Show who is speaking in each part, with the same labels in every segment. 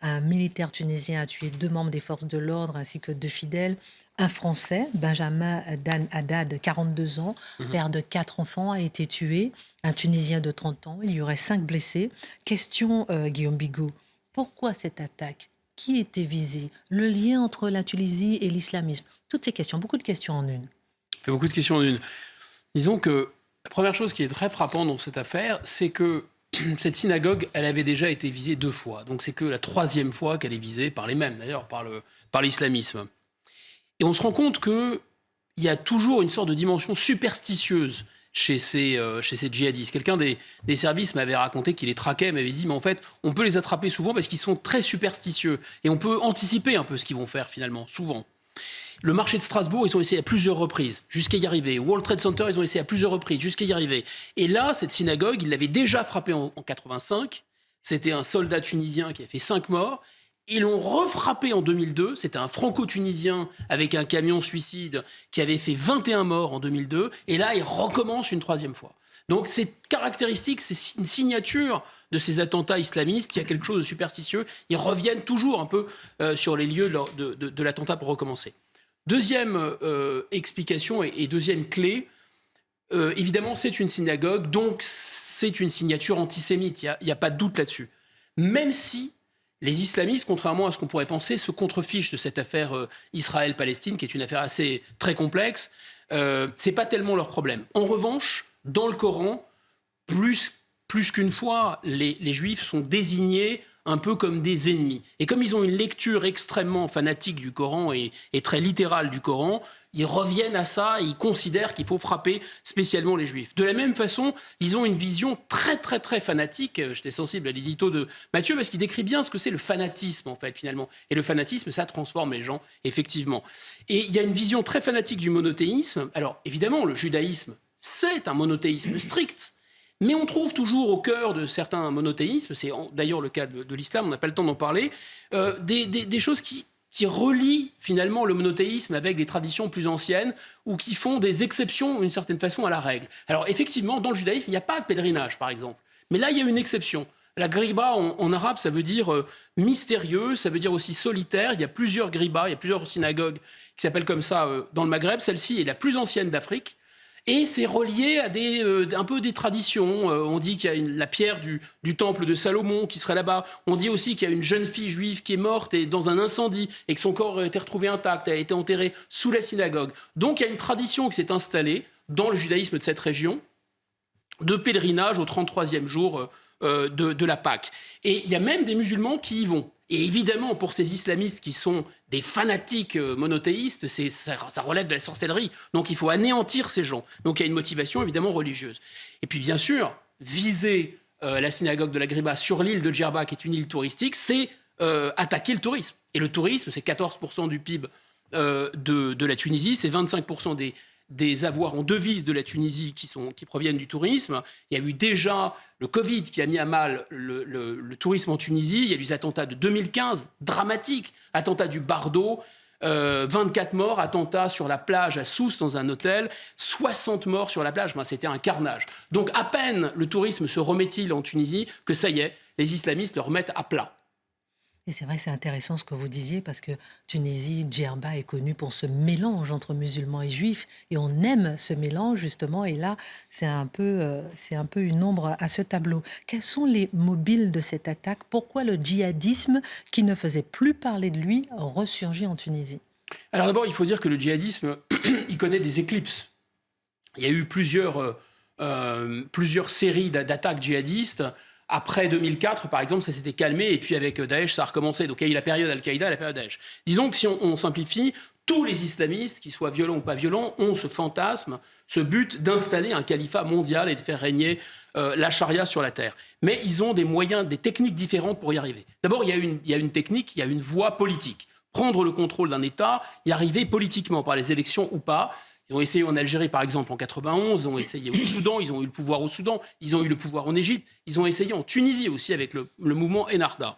Speaker 1: Un militaire tunisien a tué 2 membres des forces de l'ordre ainsi que 2 fidèles. Un Français, Benjamin Dan Haddad, 42 ans,
Speaker 2: Mmh.
Speaker 1: père de 4 enfants, a été tué. Un Tunisien de 30 ans. Il y aurait 5 blessés. Question, Guillaume Bigot, pourquoi cette attaque? Qui était visé? Le lien entre la Tunisie et l'islamisme? Toutes ces questions, beaucoup de questions en une.
Speaker 2: Ça fait beaucoup de questions en une. Disons que la première chose qui est très frappante dans cette affaire, c'est que cette synagogue, elle avait déjà été visée 2 fois. Donc c'est que la 3e fois qu'elle est visée par les mêmes, d'ailleurs, par l'islamisme. Et on se rend compte qu'il y a toujours une sorte de dimension superstitieuse chez ces djihadistes. Quelqu'un des services m'avait raconté qu'il les traquait, m'avait dit, mais en fait, on peut les attraper souvent parce qu'ils sont très superstitieux. Et on peut anticiper un peu ce qu'ils vont faire, finalement, souvent. Le marché de Strasbourg, ils ont essayé à plusieurs reprises, jusqu'à y arriver. World Trade Center, ils ont essayé à plusieurs reprises, jusqu'à y arriver. Et là, cette synagogue, ils l'avaient déjà frappée en 85. C'était un soldat tunisien qui a fait 5 morts. Ils l'ont refrappé en 2002. C'était un franco-tunisien avec un camion suicide qui avait fait 21 morts en 2002. Et là, il recommence une 3e fois. Donc c'est caractéristique, c'est une signature de ces attentats islamistes. Il y a quelque chose de superstitieux. Ils reviennent toujours un peu sur les lieux de l'attentat pour recommencer. Deuxième explication et deuxième clé, évidemment, c'est une synagogue, donc c'est une signature antisémite. Il n'y a pas de doute là-dessus. Même si les islamistes, contrairement à ce qu'on pourrait penser, se contrefichent de cette affaire Israël-Palestine, qui est une affaire assez très complexe. C'est pas tellement leur problème. En revanche, dans le Coran, plus qu'une fois, les Juifs sont désignés un peu comme des ennemis. Et comme ils ont une lecture extrêmement fanatique du Coran et très littérale du Coran, ils reviennent à ça et ils considèrent qu'il faut frapper spécialement les Juifs. De la même façon, ils ont une vision très, très, très fanatique. J'étais sensible à l'édito de Mathieu parce qu'il décrit bien ce que c'est le fanatisme, en fait, finalement. Et le fanatisme, ça transforme les gens, effectivement. Et il y a une vision très fanatique du monothéisme. Alors, évidemment, le judaïsme, c'est un monothéisme strict. Mais on trouve toujours au cœur de certains monothéismes, c'est d'ailleurs le cas de l'islam, on n'a pas le temps d'en parler, des choses qui relient finalement le monothéisme avec des traditions plus anciennes ou qui font des exceptions d'une certaine façon à la règle. Alors effectivement, dans le judaïsme, il n'y a pas de pèlerinage par exemple. Mais là, il y a une exception. La griba en arabe, ça veut dire mystérieux, ça veut dire aussi solitaire. Il y a plusieurs gribas, il y a plusieurs synagogues qui s'appellent comme ça dans le Maghreb. Celle-ci est la plus ancienne d'Afrique. Et c'est relié à un peu des traditions. On dit qu'il y a la pierre du temple de Salomon qui serait là-bas. On dit aussi qu'il y a une jeune fille juive qui est morte dans un incendie et que son corps a été retrouvé intact. Elle a été enterrée sous la synagogue. Donc il y a une tradition qui s'est installée dans le judaïsme de cette région de pèlerinage au 33e jour de la Pâque. Et il y a même des musulmans qui y vont. Et évidemment, pour ces islamistes qui sont des fanatiques monothéistes, ça relève de la sorcellerie. Donc il faut anéantir ces gens. Donc il y a une motivation évidemment religieuse. Et puis bien sûr, viser la synagogue de la Griba sur l'île de Djerba, qui est une île touristique, c'est attaquer le tourisme. Et le tourisme, c'est 14% du PIB de la Tunisie, c'est 25% des avoirs en devises de la Tunisie qui proviennent du tourisme. Il y a eu déjà le Covid qui a mis à mal le tourisme en Tunisie. Il y a eu les attentats de 2015, dramatiques. Attentat du Bardo, 24 morts, attentat sur la plage à Sousse dans un hôtel, 60 morts sur la plage. Enfin, c'était un carnage. Donc à peine le tourisme se remet-il en Tunisie que ça y est, les islamistes le remettent à plat.
Speaker 1: Et c'est vrai que c'est intéressant ce que vous disiez parce que Tunisie, Djerba est connue pour ce mélange entre musulmans et juifs et on aime ce mélange justement et là c'est un peu une ombre à ce tableau. Quels sont les mobiles de cette attaque? Pourquoi le djihadisme qui ne faisait plus parler de lui ressurgit en Tunisie?
Speaker 2: Alors d'abord, il faut dire que le djihadisme, il connaît des éclipses. Il y a eu plusieurs séries d'attaques djihadistes. Après 2004, par exemple, ça s'était calmé, et puis avec Daesh, ça a recommencé. Donc il y a eu la période Al-Qaïda, la période Daesh. Disons que si on simplifie, tous les islamistes, qu'ils soient violents ou pas violents, ont ce fantasme, ce but d'installer un califat mondial et de faire régner la charia sur la terre. Mais ils ont des moyens, des techniques différentes pour y arriver. D'abord, il y a une technique, il y a une voie politique. Prendre le contrôle d'un État, y arriver politiquement, par les élections ou pas. Ils ont essayé en Algérie, par exemple, en 91. Ils ont essayé au Soudan. Ils ont eu le pouvoir au Soudan. Ils ont eu le pouvoir en Égypte. Ils ont essayé en Tunisie aussi avec le mouvement Ennahda.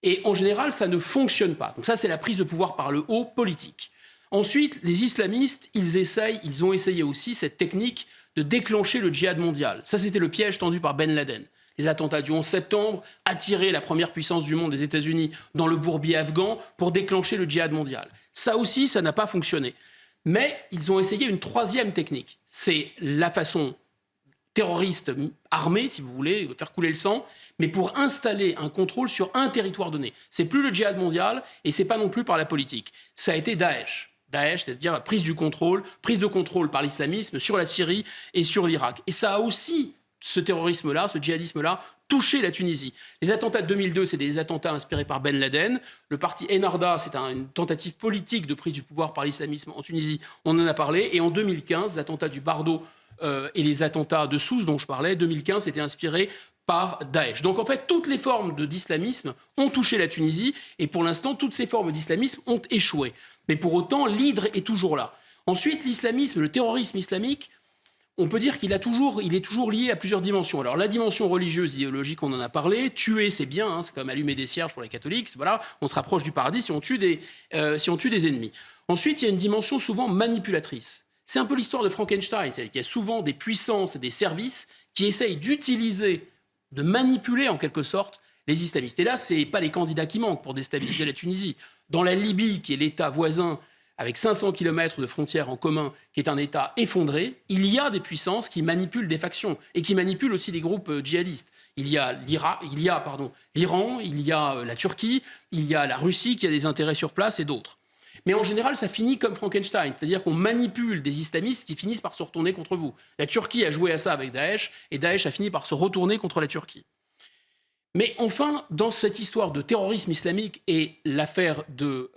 Speaker 2: Et en général, ça ne fonctionne pas. Donc ça, c'est la prise de pouvoir par le haut politique. Ensuite, les islamistes, ils ont essayé aussi cette technique de déclencher le djihad mondial. Ça, c'était le piège tendu par Ben Laden. Les attentats du 11 septembre, attirer la première puissance du monde, des États-Unis, dans le bourbier afghan pour déclencher le djihad mondial. Ça aussi, ça n'a pas fonctionné. Mais ils ont essayé une troisième technique. C'est la façon terroriste armée, si vous voulez, faire couler le sang, mais pour installer un contrôle sur un territoire donné. C'est plus le djihad mondial et c'est pas non plus par la politique. Ça a été Daesh. Daesh, c'est-à-dire prise de contrôle par l'islamisme sur la Syrie et sur l'Irak. Et ça a aussi, ce terrorisme-là, ce djihadisme-là, touché la Tunisie. Les attentats de 2002, c'est des attentats inspirés par Ben Laden. Le parti Ennahda, c'est une tentative politique de prise du pouvoir par l'islamisme en Tunisie. On en a parlé. Et en 2015, les attentats du Bardo et les attentats de Sousse dont je parlais, 2015, c'était inspiré par Daesh. Donc en fait, toutes les formes d'islamisme ont touché la Tunisie. Et pour l'instant, toutes ces formes d'islamisme ont échoué. Mais pour autant, l'hydre est toujours là. Ensuite, l'islamisme, le terrorisme islamique, on peut dire qu'il est toujours lié à plusieurs dimensions. Alors la dimension religieuse, idéologique, on en a parlé. Tuer, c'est bien, hein, c'est comme allumer des cierges pour les catholiques. Voilà, on se rapproche du paradis si on tue des ennemis. Ensuite, il y a une dimension souvent manipulatrice. C'est un peu l'histoire de Frankenstein. C'est-à-dire qu'il y a souvent des puissances et des services qui essayent d'utiliser, de manipuler en quelque sorte les islamistes. Et là, ce n'est pas les candidats qui manquent pour déstabiliser la Tunisie. Dans la Libye, qui est l'État voisin, avec 500 km de frontières en commun, qui est un État effondré, il y a des puissances qui manipulent des factions et qui manipulent aussi des groupes djihadistes. Il y a l'Iran, il y a la Turquie, il y a la Russie qui a des intérêts sur place et d'autres. Mais en général, ça finit comme Frankenstein, c'est-à-dire qu'on manipule des islamistes qui finissent par se retourner contre vous. La Turquie a joué à ça avec Daesh, et Daesh a fini par se retourner contre la Turquie. Mais enfin, dans cette histoire de terrorisme islamique, et l'affaire de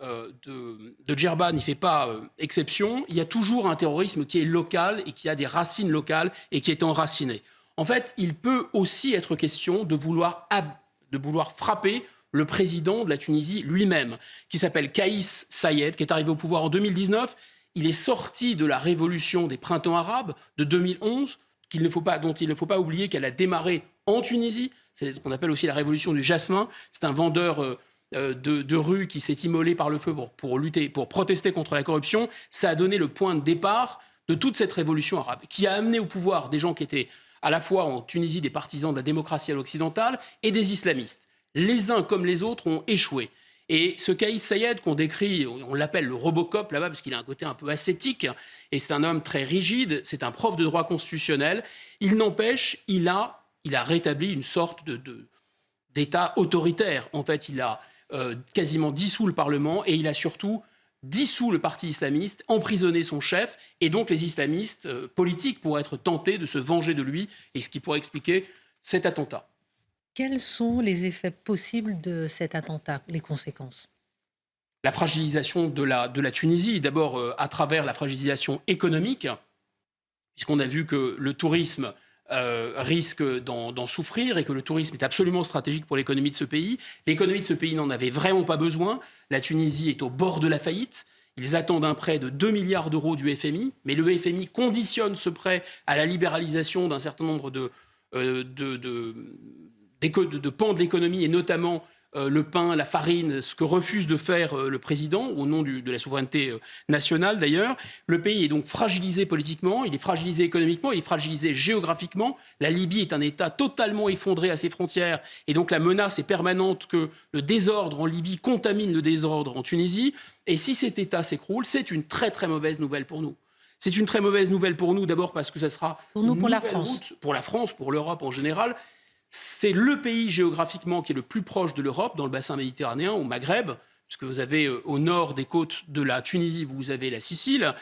Speaker 2: Djerba n'y fait pas exception, il y a toujours un terrorisme qui est local et qui a des racines locales et qui est enraciné. En fait, il peut aussi être question de vouloir frapper le président de la Tunisie lui-même, qui s'appelle Kaïs Saïed, qui est arrivé au pouvoir en 2019. Il est sorti de la révolution des printemps arabes de 2011, dont il ne faut pas oublier qu'elle a démarré en Tunisie. C'est ce qu'on appelle aussi la révolution du jasmin. C'est un vendeur de rue qui s'est immolé par le feu pour protester contre la corruption. Ça a donné le point de départ de toute cette révolution arabe, qui a amené au pouvoir des gens qui étaient à la fois en Tunisie des partisans de la démocratie à l'occidentale et des islamistes. Les uns comme les autres ont échoué. Et ce Kaïs Saïed qu'on décrit, on l'appelle le Robocop là-bas parce qu'il a un côté un peu ascétique, et c'est un homme très rigide, c'est un prof de droit constitutionnel. Il n'empêche, il a rétabli une sorte d'État autoritaire. En fait, il a quasiment dissous le Parlement et il a surtout dissous le parti islamiste, emprisonné son chef, et donc les islamistes politiques pourraient être tentés de se venger de lui, et ce qui pourrait expliquer cet attentat.
Speaker 1: Quels sont les effets possibles de cet attentat, les conséquences ?
Speaker 2: La fragilisation de la Tunisie, d'abord à travers la fragilisation économique, puisqu'on a vu que le tourisme risque d'en souffrir et que le tourisme est absolument stratégique pour l'économie de ce pays. L'économie de ce pays n'en avait vraiment pas besoin. La Tunisie est au bord de la faillite. Ils attendent un prêt de 2 milliards d'euros du FMI, mais le FMI conditionne ce prêt à la libéralisation d'un certain nombre de pans de l'économie, et notamment le pain, la farine, ce que refuse de faire le président, au nom de la souveraineté nationale d'ailleurs. Le pays est donc fragilisé politiquement, il est fragilisé économiquement, il est fragilisé géographiquement. La Libye est un État totalement effondré à ses frontières, et donc la menace est permanente que le désordre en Libye contamine le désordre en Tunisie. Et si cet État s'écroule, c'est une très très mauvaise nouvelle pour nous. C'est une très mauvaise nouvelle pour nous, d'abord parce que ça sera
Speaker 1: pour la
Speaker 2: France, pour l'Europe en général. C'est le pays géographiquement qui est le plus proche de l'Europe, dans le bassin méditerranéen, au Maghreb, puisque vous avez au nord des côtes de la Tunisie, vous avez la Sicile,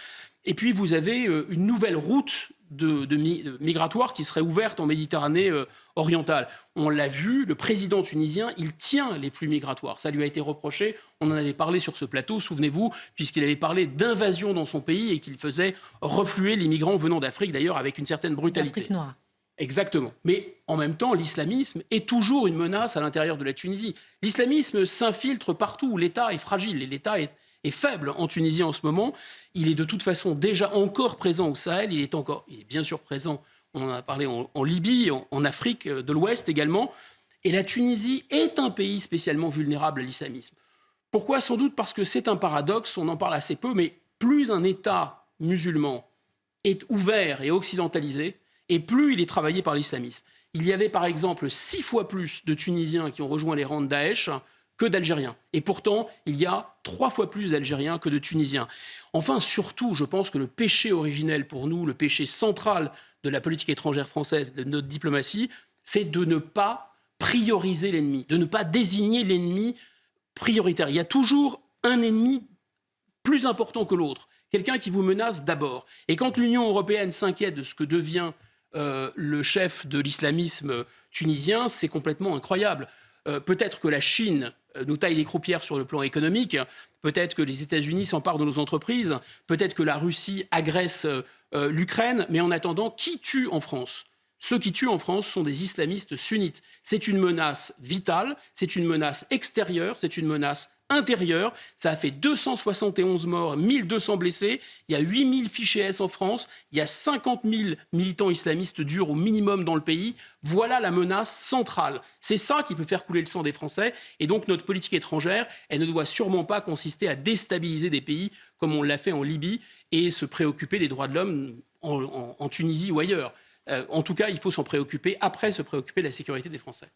Speaker 2: et puis vous avez une nouvelle route migratoire qui serait ouverte en Méditerranée orientale. On l'a vu, le président tunisien, il tient les flux migratoires. Ça lui a été reproché, on en avait parlé sur ce plateau, souvenez-vous, puisqu'il avait parlé d'invasion dans son pays et qu'il faisait refluer les migrants venant d'Afrique, d'ailleurs avec une certaine brutalité.
Speaker 1: L'Afrique noire.
Speaker 2: Exactement. Mais en même temps, l'islamisme est toujours une menace à l'intérieur de la Tunisie. L'islamisme s'infiltre partout où l'État est fragile. Et l'État est faible en Tunisie en ce moment. Il est de toute façon déjà encore présent au Sahel. Il est bien sûr présent, on en a parlé, en Libye, en Afrique de l'Ouest également. Et la Tunisie est un pays spécialement vulnérable à l'islamisme. Pourquoi ? Sans doute parce que c'est un paradoxe, on en parle assez peu, mais plus un État musulman est ouvert et occidentalisé, et plus il est travaillé par l'islamisme. il y avait par exemple 6 fois plus de Tunisiens qui ont rejoint les rangs de Daesh que d'Algériens. Et pourtant, il y a 3 fois plus d'Algériens que de Tunisiens. Enfin, surtout, je pense que le péché originel pour nous, le péché central de la politique étrangère française, de notre diplomatie, c'est de ne pas prioriser l'ennemi, de ne pas désigner l'ennemi prioritaire. Il y a toujours un ennemi plus important que l'autre, quelqu'un qui vous menace d'abord. Et quand l'Union européenne s'inquiète de ce que devient le chef de l'islamisme tunisien, c'est complètement incroyable. Peut-être que la Chine nous taille des croupières sur le plan économique, peut-être que les États-Unis s'emparent de nos entreprises, peut-être que la Russie agresse l'Ukraine, mais en attendant, qui tue en France ? Ceux qui tuent en France sont des islamistes sunnites. C'est une menace vitale, c'est une menace extérieure, c'est une menace intérieure. Ça a fait 271 morts, 1200 blessés. Il y a 8000 fichés S en France. Il y a 50 000 militants islamistes durs au minimum dans le pays. Voilà la menace centrale. C'est ça qui peut faire couler le sang des Français. Et donc notre politique étrangère, elle ne doit sûrement pas consister à déstabiliser des pays comme on l'a fait en Libye et se préoccuper des droits de l'homme en Tunisie ou ailleurs. En tout cas, il faut s'en préoccuper après se préoccuper de la sécurité des Français.